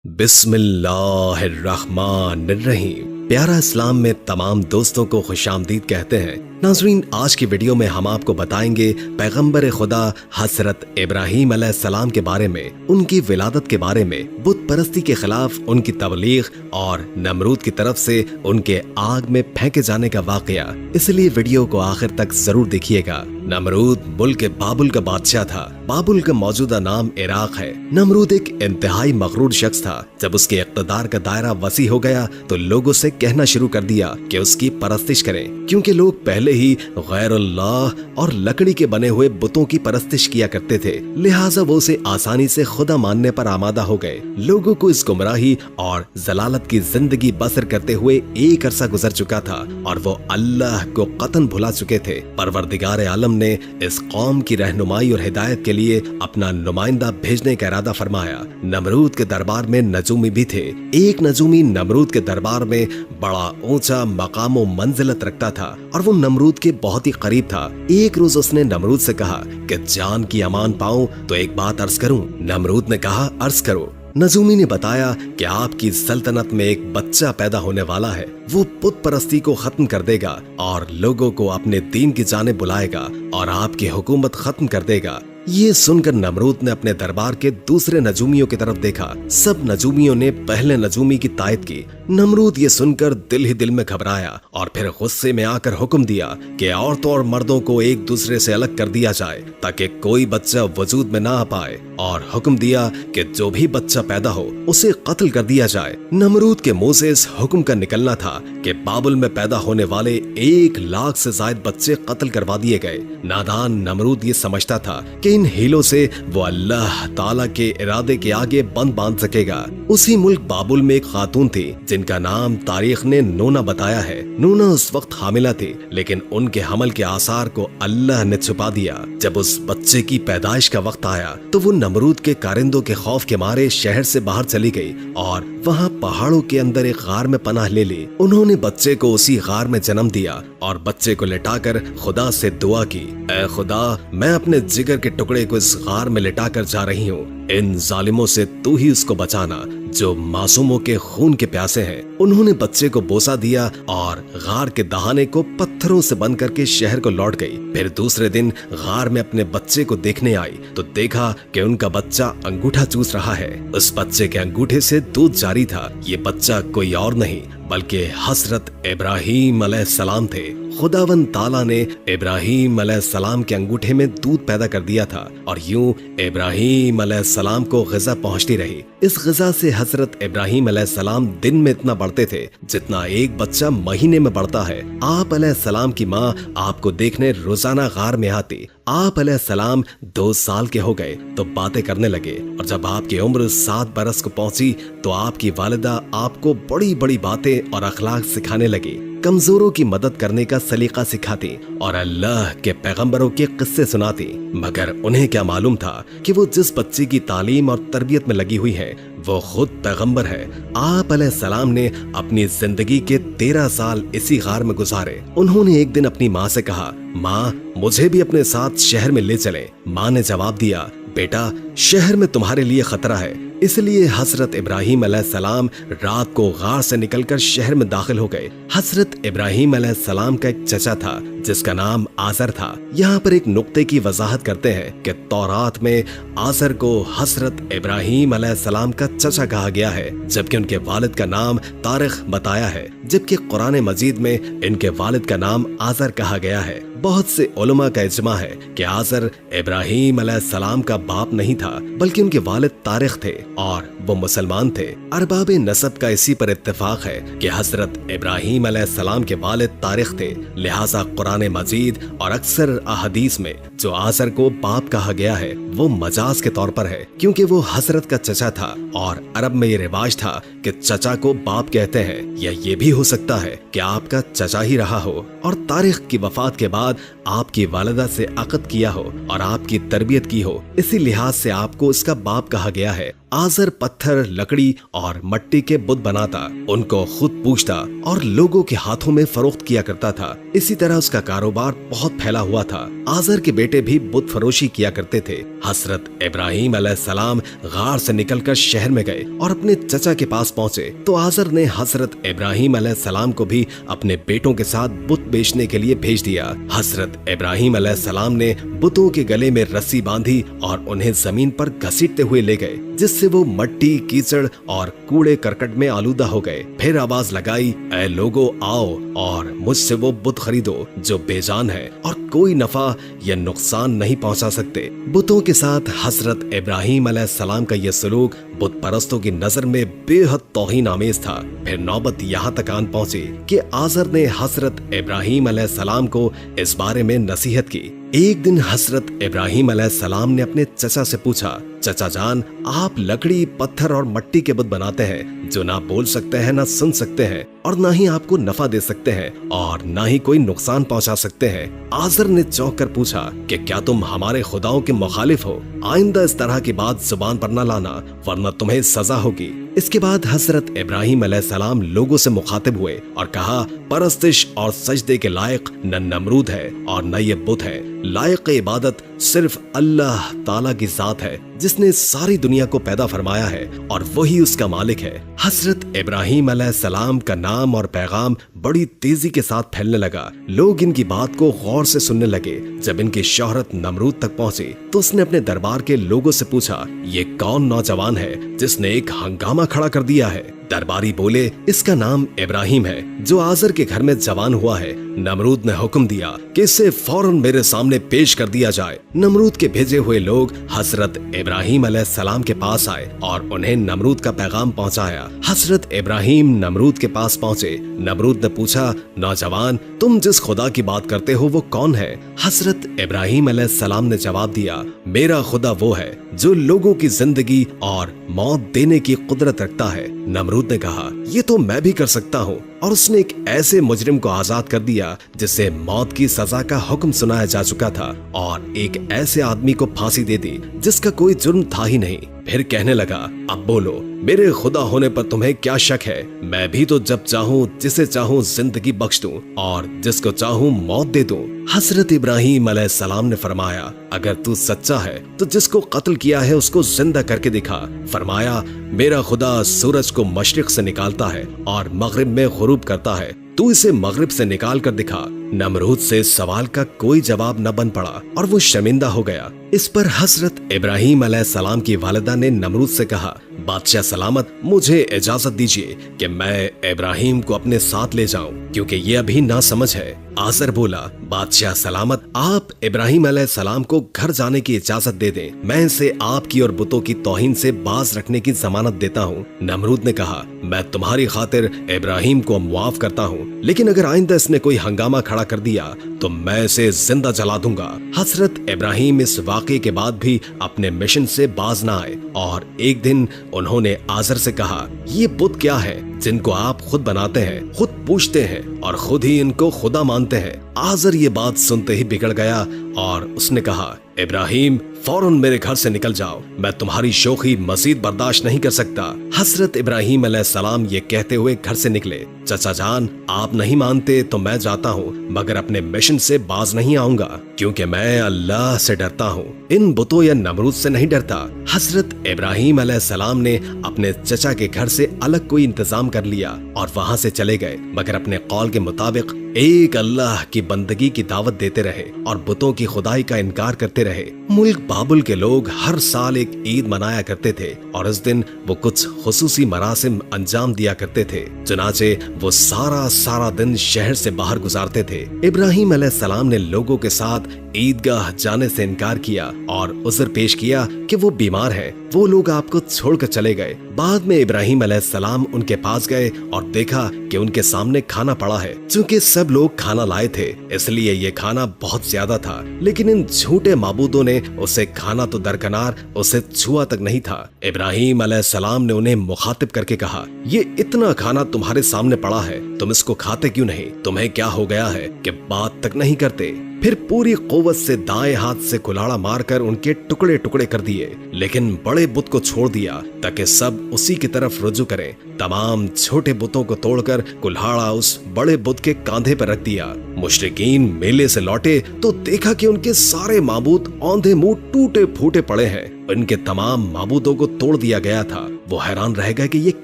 बिस्मिल्लाहिर्रहमानिर्रहीम। प्यारा इस्लाम में तमाम दोस्तों को खुशामदीद कहते हैं। नाज़रीन, आज की वीडियो में हम आपको बताएंगे पैगंबर खुदा हजरत इब्राहीम अलैहिस्सलाम के बारे में, उनकी विलादत के बारे में, बुत परस्ती के खिलाफ उनकी तबलीग और नमरूद की तरफ से उनके आग में फेंके जाने का वाकया। इसलिए वीडियो को आखिर तक जरूर देखिएगा। नमरूद मुल्क बाबुल का बादशाह था। बाबुल का मौजूदा नाम इराक है। नमरूद एक इंतहाई मगरूर शख्स था। जब उसके इक़्तिदार का दायरा वसी हो गया तो लोगों से कहना शुरू कर दिया कि उसकी परस्तिश करें, क्योंकि लोग पहले ही गैरुल्लाह और लकड़ी के बने हुए बुतों की परस्तिश किया करते थे। लिहाजा वो उसे आसानी से खुदा मानने पर आमादा हो गए। लोगों को इस गुमराही और जलालत की जिंदगी बसर करते हुए एक अरसा गुजर चुका था और वो अल्लाह को कतन भुला चुके थे। परवरदिगार आलम ने इस कौम की रहनुमाई और हिदायत के लिए अपना नुमाइंदा भेजने का इरादा फरमाया। नमरूद के दरबार में नजूमी भी थे। एक नजूमी नमरूद के दरबार में बड़ा ऊंचा मकाम व मंजिलत रखता था और वो नमरूद के बहुत ही करीब था। एक रोज उसने नमरूद से कहा कि जान की अमान पाऊं तो एक बात अर्ज करूं। नमरूद ने कहा, अर्ज करो। नजूमी ने बताया कि आपकी सल्तनत में एक बच्चा पैदा होने वाला है। वो पुत परस्ती को खत्म कर देगा और लोगों को अपने दीन की जानिब बुलाएगा और आपकी हुकूमत खत्म कर देगा। ये सुनकर नमरूद ने अपने दरबार के दूसरे नजूमियों की तरफ देखा। सब नजूमियों ने पहले नजूमी की तायद की। नमरूद ये सुनकर दिल ही दिल में घबराया और फिर गुस्से में आकर हुक्म दिया कि औरतों और मर्दों को एक दूसरे से अलग कर दिया जाए ताकि कोई बच्चा वजूद में ना आ पाए, और हुक्म दिया कि जो भी बच्चा पैदा हो उसे कत्ल कर दिया जाए। नमरूद के मुंह से इस हुक्म का निकलना था कि बाबुल में पैदा होने वाले 1 लाख से ज्यादा बच्चे कत्ल करवा दिए गए। नादान नमरूद ये समझता था कि इन हीलों से वो अल्लाह ताला के इरादे के आगे बंद बांध सकेगा। उसी मुल्क बाबुल में एक खातून थी जिनका नाम तारीख ने नूना बताया है। नूना उस वक्त हामिला थी, लेकिन उनके हमल के आसार को अल्लाह ने छुपा दिया। जब उस बच्चे की पैदाइश का वक्त आया तो वो नमरूद के कारिंदों के खौफ के मारे शहर से बाहर चली गई और वहाँ पहाड़ों के अंदर एक गार में पनाह ले ली। उन्होंने बच्चे को उसी गार में जन्म दिया और बच्चे को लिटाकर खुदा से दुआ की, ऐ खुदा, मैं अपने जिगर के टुकड़े को इस गार में लिटाकर जा रही हूँ। इन जालिमों से तू ही उसको बचाना जो मासूमों के खून के प्यासे हैं। उन्होंने बच्चे को बोसा दिया और गार के दहाने को पत्थरों से बंद करके शहर को लौट गई। फिर दूसरे दिन गार में अपने बच्चे को देखने आई तो देखा कि उनका बच्चा अंगूठा चूस रहा है। उस बच्चे के अंगूठे से दूध जारी था। ये बच्चा कोई और नहीं बल्कि हजरत इब्राहीम अलैहिस्सलाम थे। खुदावन ताला ने इब्राहीम अलैहिस्सलाम के अंगूठे में दूध पैदा कर दिया था और यूं इब्राहीम अलैहिस्सलाम को ग़िज़ा पहुंचती रही। इस ग़िज़ा से हजरत इब्राहीम अलैहिस्सलाम दिन में इतना बढ़ते थे जितना एक बच्चा महीने में बढ़ता है। आप अलैहिस्सलाम की माँ आपको देखने रोजाना गार में आती। आप अलैहिस्सलाम 2 साल के हो गए तो बातें करने लगे और जब आपकी उम्र 7 बरस को पहुंची तो आपकी वालिदा आपको बड़ी बड़ी बातें और अखलाक सिखाने लगी। कमजोरों की मदद करने का सलीका सिखाती और अल्लाह के पैगंबरों के किस्से सुनाती। मगर उन्हें क्या मालूम था कि वो जिस बच्चे की तालीम और तरबियत में लगी हुई है वो खुद पैगंबर है। आप अलैहिस्सलाम ने अपनी जिंदगी के 13 साल इसी गार में गुजारे। उन्होंने एक दिन अपनी माँ से कहा, माँ, मुझे भी अपने साथ शहर में ले चले। माँ ने जवाब दिया, बेटा, शहर में तुम्हारे लिए खतरा है। इसलिए हजरत इब्राहीम अलैहिस्सलाम रात को गार से निकलकर शहर में दाखिल हो गए। हजरत इब्राहीम अलैहिस्सलाम का एक चचा था जिसका नाम आज़र था। यहाँ पर एक नुक्ते की वजाहत करते हैं कि तौरात में आज़र को हजरत इब्राहीम अलैहिस्सलाम का चचा कहा गया है, जबकि उनके वालिद का नाम तारिख बताया है, जबकि कुरान मजीद में इनके वालिद का नाम आज़र कहा गया है। बहुत से उलमा का इजमा है कि आज़र इब्राहीम अलैहिस्सलाम का बाप नहीं था बल्कि उनके वालिद तारिख थे और वो मुसलमान थे। अरबाब नसब का इसी पर इत्तेफाक है कि हजरत इब्राहीम अलैहिस्सलाम के वालिद तारिख थे। लिहाजा कुरान मजीद और अक्सर अहदीस में जो आज़र को बाप कहा गया है वो मजाज के तौर पर है, क्योंकि वो हजरत का चचा था और अरब में ये रिवाज था कि चचा को बाप कहते हैं। या ये भी हो सकता है कि आपका चचा ही रहा हो और तारिख की वफात के बाद आपकी वालिदा से अक़द किया हो और आपकी तरबियत की हो, इसी लिहाज से आपको इसका बाप कहा गया है। आज़र पत्थर, लकड़ी और मट्टी के बुत बनाता, उनको खुद पूछता और लोगों के हाथों में फरोख्त किया करता था। इसी तरह उसका कारोबार बहुत फैला हुआ था। आज़र के बेटे भी बुत फरोशी किया करते थे। हजरत इब्राहीम अलैहिस्सलाम गार से निकलकर शहर में गए और अपने चचा के पास पहुंचे तो आज़र ने हजरत इब्राहीम अलैहिस्सलाम को भी अपने बेटों के साथ बुत बेचने के लिए भेज दिया। हजरत इब्राहीम अलैहिस्सलाम ने बुतों के गले में रस्सी बांधी और उन्हें जमीन पर घसीटते हुए ले गए, जिससे वो मट्टी, कीचड़ और कूड़े करकट में आलूदा हो गए। फिर आवाज लगाई, ऐ लोगो आओ और मुझसे वो बुत खरीदो जो बेजान है और कोई नफा या नुकसान नहीं पहुंचा सकते। बुतों के साथ हजरत इब्राहीम अलैहिस्सलाम का यह सलूक बुत परस्तों की नजर में बेहद तौहीन आमेज था। फिर नौबत यहाँ तक आन पहुंची कि आज़र ने हजरत इब्राहीम अलैहिस्सलाम को इस बारे में नसीहत की। एक दिन हजरत इब्राहीम अलैहिस्सलाम ने अपने चचा से पूछा, चचा जान, आप लकड़ी, पत्थर और मट्टी के बुत बनाते हैं जो ना बोल सकते हैं, ना सुन सकते हैं और ना ही आपको नफा दे सकते हैं और ना ही कोई नुकसान पहुंचा सकते हैं। आज़र ने चौंक कर पूछा कि क्या तुम हमारे खुदाओं के मुखालिफ हो? आइंदा इस तरह की बात जुबान पर न लाना वरना तुम्हें सजा होगी। इसके बाद हजरत इब्राहीम अलैहिस्सलाम लोगों से मुखातिब हुए और कहा, परस्तिश और सजदे के लायक न नमरूद है और न ये बुत है। लायक इबादत सिर्फ अल्लाह ताला की जात है जिसने सारी दुनिया को पैदा फरमाया है और वही उसका मालिक है। हजरत इब्राहीम अलैहिस्सलाम का नाम और पैगाम बड़ी तेजी के साथ फैलने लगा। लोग इनकी बात को गौर से सुनने लगे। जब इनकी शोहरत नमरूद तक पहुंची तो उसने अपने दरबार के लोगों से पूछा, ये कौन नौजवान है जिसने एक हंगामा खड़ा कर दिया है? दरबारी बोले, इसका नाम इब्राहीम है जो आज़र के घर में जवान हुआ है। नमरूद ने हुक्म दिया कि इसे फौरन मेरे सामने पेश कर दिया जाए। नमरूद के भेजे हुए लोग हजरत इब्राहीम अलैहिस्सलाम के पास आए और उन्हें नमरूद का पैगाम पहुंचाया। हजरत इब्राहीम नमरूद के पास पहुंचे। नमरूद ने पूछा, नौजवान, तुम जिस खुदा की बात करते हो वो कौन है? हजरत इब्राहीम अलैहिस्सलाम ने जवाब दिया, मेरा खुदा वो है जो लोगों की जिंदगी और मौत देने की कुदरत रखता है। नमरूद ने कहा, ये तो मैं भी कर सकता हूँ। और उसने एक ऐसे मुजरिम को आजाद कर दिया जिसे मौत की सजा का हुक्म सुनाया जा चुका था और एक ऐसे आदमी को फांसी दे दी जिसका कोई जुर्म था ही नहीं। फिर कहने लगा, अब बोलो, मेरे खुदा होने पर तुम्हें क्या शक है? मैं भी तो जब चाहूँ जिसे चाहूँ जिंदगी बख्श दूं और जिसको चाहूँ मौत दे दूं। हजरत इब्राहीम अलैहिस्सलाम ने फरमाया, अगर तू सच्चा है तो जिसको कत्ल किया है उसको जिंदा करके दिखा। फरमाया, मेरा खुदा सूरज को मशरिक से निकालता है और मगरिब में गुरूब करता है, तू इसे मगरिब से निकाल कर दिखा। नमरूद से सवाल का कोई जवाब न बन पड़ा और वो शर्मिंदा हो गया। इस पर हजरत इब्राहीम अलैहिस्सलाम की वालिदा ने नमरूद से कहा, बादशाह सलामत, मुझे इजाजत दीजिए कि मैं इब्राहीम को अपने साथ ले जाऊं क्योंकि ये अभी ना समझ है। आज़र बोला, बादशाह सलामत, आप इब्राहीम अलैहिस्सलाम को घर जाने की इजाजत दे दें, मैं इसे आपकी और बुतों की तौहीन से बाज रखने की जमानत देता हूँ। नमरूद ने कहा, मैं तुम्हारी खातिर इब्राहीम को मुआफ करता हूँ, लेकिन अगर आइंदा इसने कोई हंगामा खड़ा कर दिया तो मैं इसे जिंदा जला दूंगा। हजरत इब्राहीम इस वाक़े के बाद भी अपने मिशन से बाज न आए और एक दिन उन्होंने आज़र से कहा, ये बुत क्या है जिनको आप खुद बनाते हैं, खुद पूछते हैं और खुद ही इनको खुदा मानते हैं? आज़र ये बात सुनते ही बिगड़ गया और उसने कहा, इब्राहीम, फौरन मेरे घर से निकल जाओ, मैं तुम्हारी शोखी मजीद बर्दाश्त नहीं कर सकता। हजरत इब्राहीम अलैहिस्सलाम ये कहते हुए घर से निकले। चचा जान, आप नहीं मानते तो मैं जाता हूँ, मगर अपने मिशन से बाज नहीं आऊंगा क्योंकि मैं अल्लाह से डरता हूँ, इन बुतों या नमरूद से नहीं डरता। हजरत इब्राहीम अलैहिस्सलाम ने अपने चचा के घर से अलग कोई इंतजाम कर लिया और वहाँ से चले गए, मगर अपने कौल के मुताबिक एक अल्लाह की बंदगी की दावत देते रहे और बुतों की खुदाई का इनकार करते रहे। मुल्क बाबुल के लोग हर साल एक ईद मनाया करते थे और इस दिन वो कुछ खुसूसी मरासिम अंजाम दिया करते थे। चुनाचे वो सारा दिन शहर से बाहर गुजारते थे। इब्राहीम अलैहिस्सलाम ने लोगों के साथ ईदगाह जाने से इनकार किया और उज़र पेश किया कि वो बीमार है। वो लोग आपको छोड़कर चले गए। बाद में इब्राहीम अलैहिस्सलाम उनके पास गए और देखा कि उनके सामने खाना पड़ा है। चूंकि सब लोग खाना लाए थे इसलिए ये खाना बहुत ज्यादा था, लेकिन इन झूठे माबूदों ने उसे खाना तो दरकनार उसे छुआ तक नहीं था। इब्राहीम अलैहिस्सलाम ने उन्हें मुखातिब करके कहा, ये इतना खाना तुम्हारे सामने पड़ा है, तुम इसको खाते क्यों नहीं? तुम्हें क्या हो गया है कि बात तक नहीं करते? फिर पूरी कुव्वत से दाएं हाथ से कुल्हाड़ा मारकर उनके टुकड़े टुकड़े कर दिए, लेकिन बड़े बुत को छोड़ दिया ताकि सब उसी की तरफ रुजू करें। तमाम छोटे बुतों को तोड़कर कुल्हाड़ा उस बड़े बुत के कांधे पर रख दिया। मुशरिकीन मेले से लौटे तो देखा कि उनके सारे माबूद औंधे मुंह टूटे फूटे पड़े हैं। इनके तमाम माबूदों को तोड़ दिया गया था। वो हैरान रह गए कि ये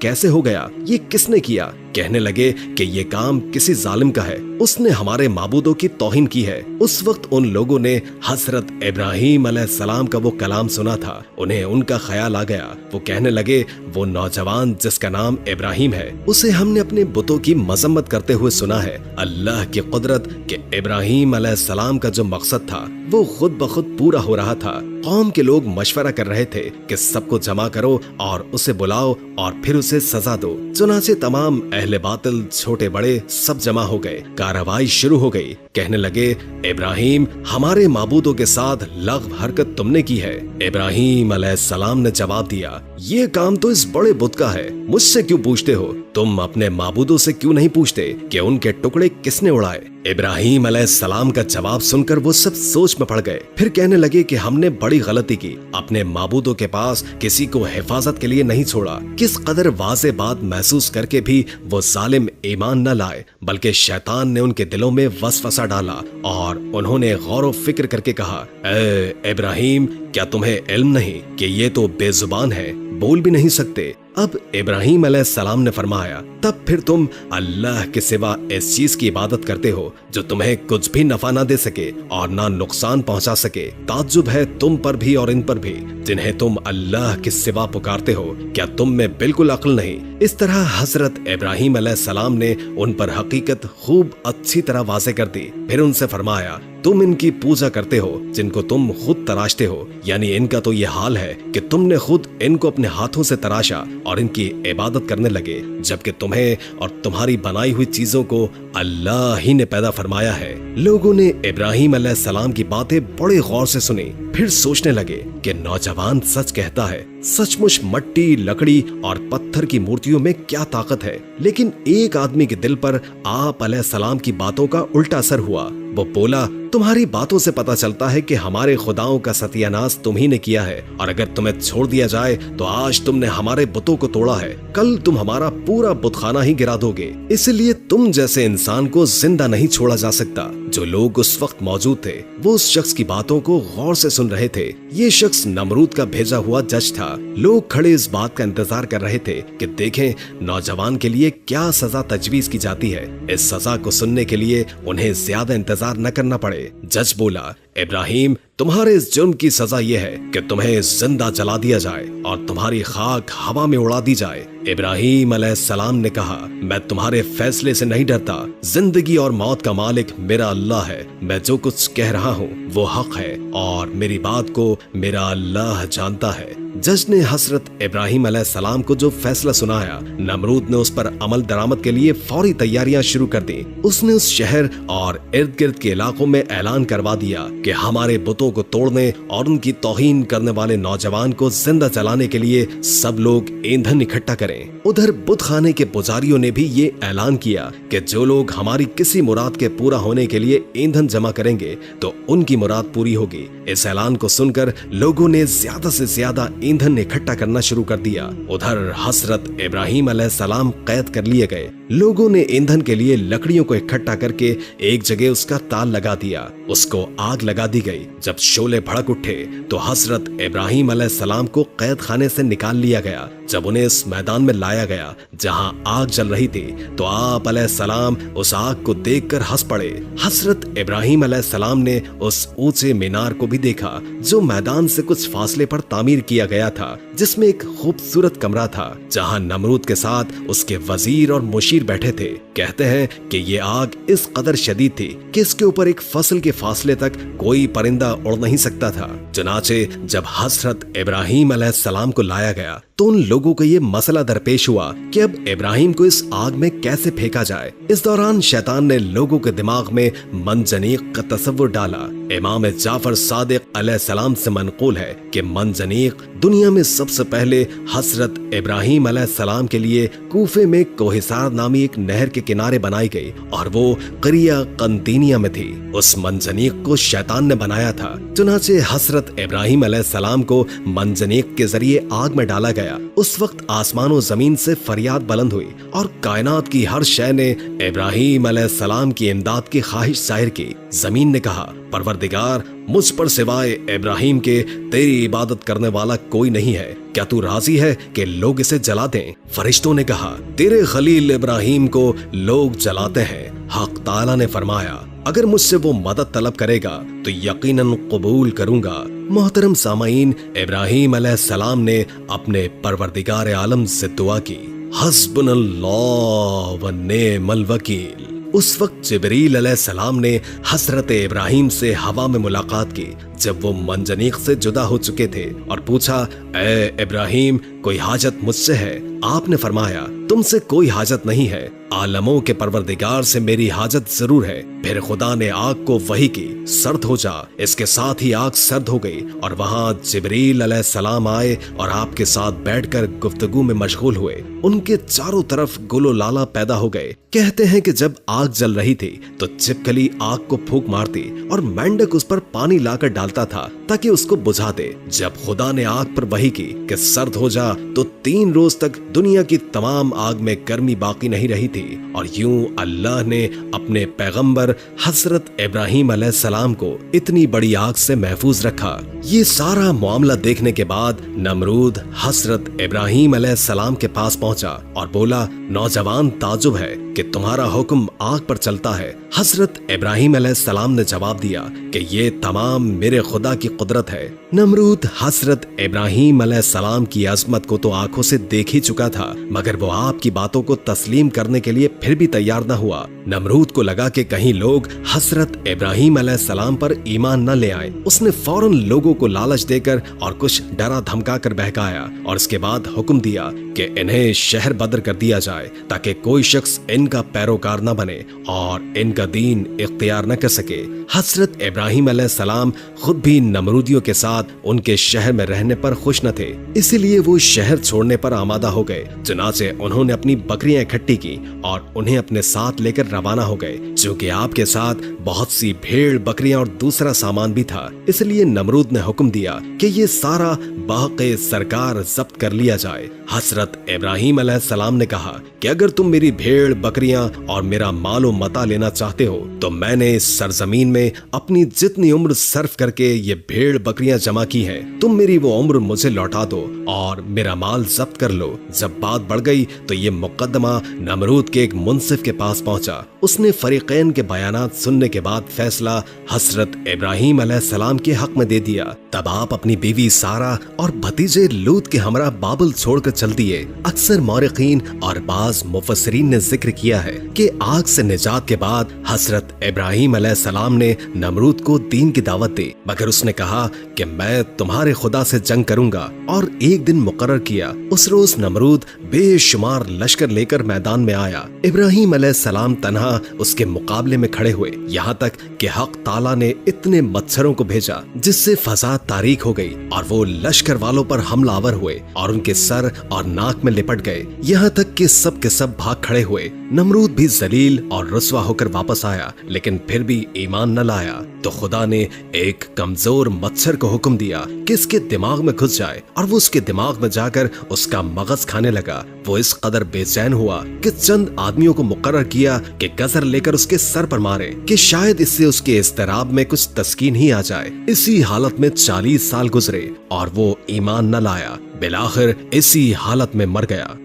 कैसे हो गया, ये किसने किया। कहने लगे कि ये काम किसी जालिम का है, उसने हमारे माबूदों की तौहीन की है। उस वक्त उन लोगों ने हजरत इब्राहीम अलैहिस्सलाम का वो कलाम सुना था। उन्हें उनका ख्याल आ गया। वो कहने लगे, वो नौजवान जिसका नाम इब्राहीम है, उसे हमने अपने बुतों की मजम्मत करते हुए सुना है। अल्लाह की कुदरत के इब्राहीम अलैहिस्सलाम का जो मकसद था वो खुद ब खुद पूरा हो रहा था। कौम के लोग मशवरा कर रहे थे कि सबको जमा करो और उसे बुलाओ और फिर उसे सजा दो। चुनाचे तमाम अहले बातिल छोटे बड़े सब जमा हो गए। कार्रवाई शुरू हो गई। कहने लगे, इब्राहीम, हमारे माबूदों के साथ लग़्व हरकत तुमने की है। इब्राहीम अलैहिस्सलाम ने जवाब दिया, ये काम तो इस बड़े बुत का है, मुझसे क्यों पूछते हो? तुम अपने माबूदों से क्यों नहीं पूछते कि उनके टुकड़े किसने उड़ाए? इब्राहीम अलैहिस्सलाम का जवाब सुनकर वो सब सोच में पड़ गए। फिर कहने लगे कि हमने बड़ी गलती की, अपने माबूदों के पास किसी को हिफाजत के लिए नहीं छोड़ा। किस कदर वाज़े बात महसूस करके भी वो जालिम ईमान न लाए, बल्कि शैतान ने उनके दिलों में वसवसा डाला और उन्होंने गौर व फिक्र करके कहा, ए इब्राहीम, क्या तुम्हें इल्म नहीं कि ये तो बेजुबान है, बोल भी नहीं सकते? अब इब्राहीम अलैहिस्सलाम ने फरमाया, तब फिर तुम अल्लाह के सिवा इस चीज की इबादत करते हो जो तुम्हें कुछ भी नफा ना दे सके और ना नुकसान पहुंचा सके। ताज्जुब है तुम पर भी और इन पर भी जिन्हें तुम अल्लाह के सिवा पुकारते हो। क्या तुम में बिल्कुल अक्ल नहीं? इस तरह हजरत इब्राहीम अलैहिस्सलाम ने उन पर हकीकत खूब अच्छी तरह वाज़े कर दी। फिर उनसे फरमाया, तुम इनकी पूजा करते हो जिनको तुम खुद तराशते हो, यानी इनका तो ये हाल है कि तुमने खुद इनको अपने हाथों से तराशा और इनकी इबादत करने लगे, जबकि तुम्हें और तुम्हारी बनाई हुई चीजों को अल्लाह ही ने पैदा फरमाया है। लोगों ने इब्राहीम अलैहिस्सलाम की बातें बड़े गौर से सुनी। फिर सोचने लगे कि नौजवान सच कहता है। सचमुच मट्टी, लकड़ी और पत्थर की मूर्तियों में क्या ताकत है, लेकिन एक आदमी के दिल पर आप अलैहिस्सलाम की बातों का उल्टा असर हुआ। वो बोला, तुम्हारी बातों से पता चलता है कि हमारे खुदाओं का सत्यानाश तुम ही ने किया है, और अगर तुम्हें छोड़ दिया जाए तो आज तुमने हमारे बुतों को तोड़ा है, कल तुम हमारा पूरा बुतखाना ही गिरा दोगे। इसलिए तुम जैसे इंसान को जिंदा नहीं छोड़ा जा सकता। जो लोग उस वक्त मौजूद थे वो उस शख्स की बातों को गौर से सुन रहे थे। ये शख्स नमरूद का भेजा हुआ जज था। लोग खड़े इस बात का इंतजार कर रहे थे कि देखें नौजवान के लिए क्या सजा तजवीज की जाती है। इस सजा को सुनने के लिए उन्हें ज्यादा इंतजार न करना पड़े। जज बोला, इब्राहीम, तुम्हारे इस जुर्म की सजा यह है कि तुम्हें जिंदा जला दिया जाए और तुम्हारी खाक हवा में उड़ा दी जाए। इब्राहीम अलैहिस्सलाम ने कहा, मैं तुम्हारे फैसले से नहीं डरता। जिंदगी और मौत का मालिक मेरा अल्लाह है। मैं जो कुछ कह रहा हूँ वो हक है और मेरी बात को मेरा अल्लाह जानता है। जज ने हजरत इब्राहीम अलैहिस्सलाम को जो फैसला सुनाया, नमरूद ने उस पर अमल दरामद के लिए फौरी तैयारियां शुरू कर दी। उसने उस शहर और इर्द गिर्द के इलाकों में ऐलान करवा दिया कि हमारे बुतों को तोड़ने और उनकी तौहीन करने वाले नौजवान को जिंदा जलाने के लिए सब लोग ईंधन इकट्ठा करें। उधर बुत खाने के पुजारियों ने भी ये ऐलान किया कि जो लोग हमारी किसी मुराद के पूरा होने के लिए ईंधन जमा करेंगे तो उनकी मुराद पूरी होगी। इस ऐलान को सुनकर लोगों ने ज्यादा से ज्यादा ईंधन इकट्ठा करना शुरू कर दिया। उधर हजरत इब्राहीम अलैहिस्सलाम कैद कर लिए गए। लोगों ने ईंधन के लिए लकड़ियों को इकट्ठा करके एक जगह उसका ताल लगा दिया। उसको आग लगा दी गई। जब शोले भड़क उठे तो हजरत इब्राहीम अलैहिस्सलाम को कैद खाने से निकाल लिया गया। जब उन्हें इस मैदान में लाया गया जहां आग जल रही थी तो आप अलैहिस्सलाम उस आग को देखकर हंस पड़े। हजरत इब्राहीम अलैहिस्सलाम ने उस ऊंचे मीनार को भी देखा जो मैदान से कुछ फासले पर तामीर किया गया था, जिसमें एक खूबसूरत कमरा था जहां नमरूद के साथ उसके वजीर और मुशीर बैठे थे। कहते हैं कि ये आग इस कदर शदीद थी कि इसके ऊपर एक फसल के फासले तक कोई परिंदा उड़ नहीं सकता था। चुनाचे जब हजरत इब्राहीम अलैहिस्सलाम को लाया गया तो उन लोगों को ये मसला दरपेश हुआ कि अब इब्राहिम को इस आग में कैसे फेंका जाए। इस दौरान शैतान ने लोगों के दिमाग में मंजनीक का तस्वुर डाला। इमाम जाफर सादिक अलैहिस्सलाम से मनकूल है कि मंजनीक दुनिया में सबसे पहले हजरत इब्राहिम अलैहिस्सलाम के लिए कूफे में कोहिसार नामी एक नहर के किनारे बनाई गई और वो करिया कंतीनिया में थी। उस मंजनीक को शैतान ने बनाया था। चुनाचे हजरत इब्राहिम अलैहिस्सलाम को मंजनीक के जरिए आग में डाला गया। उस वक्त आसमान और जमीन से फरियाद बुलंद हुई और कायनात की हर शय ने इब्राहिम अलैहिस्सलाम की इमदाद की ख्वाहिश जाहिर की। जमीन ने कहा, परवरदिगार, मुझ पर सिवाय इब्राहिम के तेरी इबादत करने वाला कोई नहीं है, क्या तू राजी है कि लोग इसे जला दें? फरिश्तों ने कहा, तेरे खलील इब्राहिम को लोग जलाते हैं। हक ताला ने फरमाया, अगर मुझसे वो मदद तलब करेगा तो यकीनन कबूल करूंगा। मोहतरम सामाईन, इब्राहिम अलैहिस्सलाम ने अपने परवरदिगार आलम से दुआ की, हस्बुनल्लाह व निअमल वकील। उस वक्त जिब्रील अलैहिस्सलाम ने हजरत इब्राहिम से हवा में मुलाकात की जब वो मंजनीक से जुदा हो चुके थे और पूछा, ए इब्राहिम, कोई हाजत मुझसे है? आपने फरमाया, तुमसे कोई हाजत नहीं है, आलमों के परवरदिगार से मेरी हाजत जरूर है। फिर खुदा ने आग को वही की, सर्द हो जा। इसके साथ ही आग सर्द हो गई और वहाँ जिब्रील अलैहिस्सलाम आए और आपके साथ बैठकर गुफ्तगू में मशगूल हुए। उनके चारों तरफ गुलो लाला पैदा हो गए। कहते हैं कि जब आग जल रही थी तो छिपकली आग को फूंक मारती और मेंढक उस पर पानी लाकर डालता था ताकि उसको बुझा दे। जब खुदा ने आग पर वही की कि सर्द हो जा तो 3 रोज तक दुनिया की तमाम आग में गर्मी बाकी नहीं रही थी। और यूं अल्लाह ने अपने पैगंबर हजरत इब्राहिम अलैहिस्सलाम को इतनी बड़ी आग से महफूज रखा। ये सारा मामला देखने के बाद नमरूद हजरत इब्राहिम अलैहिस्सलाम के पास पहुंचा और बोला, नौजवान, ताजुब है कि तुम्हारा हुक्म आग पर चलता है। हजरत इब्राहिम अलैहिस्सलाम ने जवाब दिया कि ये तमाम मेरे खुदा की कुदरत है। नमरूद हजरत इब्राहिम अलैहिस्सलाम की अजमत को तो आंखों से देख ही चुका था, मगर वो आपकी बातों को तस्लीम करने के लिए फिर भी तैयार न हुआ। नमरूद को लगा कि कहीं लोग हजरत इब्राहिम अलैहिस्सलाम पर ईमान न ले आए। उसने फौरन लोगों को लालच देकर और कुछ डरा धमका कर बहकाया और इसके बाद हुक्म दिया कि इन्हें शहर बदर कर दिया जाए ताकि कोई शख्स इनका पैरोकार न बने और इनका दीन इख्तियार न कर सके। हजरत इब्राहिम अलैहिस्सलाम खुद भी नमरूदियों के साथ उनके शहर में रहने पर खुश न थे, इसीलिए वो शहर छोड़ने पर आमादा हो गए। चुनाचे उन्होंने अपनी बकरियां इकट्ठी की और उन्हें अपने साथ लेकर रवाना हो गए। चूँकि आपके साथ बहुत सी भेड़, बकरियां और दूसरा सामान भी था, इसलिए नमरूद ने हुक्म दिया कि ये सारा बाक़े सरकार जब्त कर लिया जाए। हजरत इब्राहिम अलैहिस्सलाम ने कहा कि अगर तुम मेरी भेड़, बकरियां और मेरा मालो मता लेना चाहते हो तो मैंने इस सरजमीन में अपनी जितनी उम्र सर्फ करके ये भेड़ बकरियां जमा की हैं, तुम मेरी वो उम्र मुझे लौटा दो और मेरा माल जब्त कर लो। जब बात बढ़ गई तो ये मुकदमा नमरूद के एक मुंसिफ के पास पहुंचा। उसने फरीकैन के बयानात सुनने के बाद फैसला हजरत इब्राहिम अलैहिस्सलाम के हक में दे दिया। तब आप अपनी बीवी सारा और भतीजे लूत के हमरा बाबुल छोड़कर चल दिए। अक्सर मौरिकीन और बाज मुफस्सिरीन ने जिक्र किया है कि आग से निजात के बाद हजरत इब्राहिम अलैहिस्सलाम ने नमरूद को दीन की दावत दी, मगर उसने कहा कि मैं तुम्हारे खुदा से जंग करूंगा और एक दिन मुकर्रर किया। उस रोज नमरूद बेशुमार लश्कर लेकर मैदान में आया। इब्राहिम अलैहिस्सलाम तन्हा उसके मुकाबले में खड़े हुए, यहाँ तक कि हक ताला ने इतने मच्छरों को भेजा जिससे फजा तारीक हो गई और वो लश्कर वालों पर हमलावर हुए और उनके सर और नाक में लिपट गए, यहाँ तक कि सब के सब भाग खड़े हुए। नमरूद भी जलील और रुस्वा होकर वापस आया, लेकिन फिर भी ईमान न लाया। तो खुदा ने एक कमजोर मच्छर को हुक्म दिया कि इसके दिमाग में घुस जाए और वो उसके दिमाग में जाकर उसका मगज खाने लगा। वो इस कदर बेचैन हुआ कि चंद आदमियों को मुकर्रर किया कि गजर लेकर उसके सर पर मारे कि शायद इससे उसके इस्तराब में कुछ तस्कीन ही आ जाए। इसी हालत में 40 साल गुजरे और वो ईमान न लाया। बिलाखिर इसी हालत में मर गया।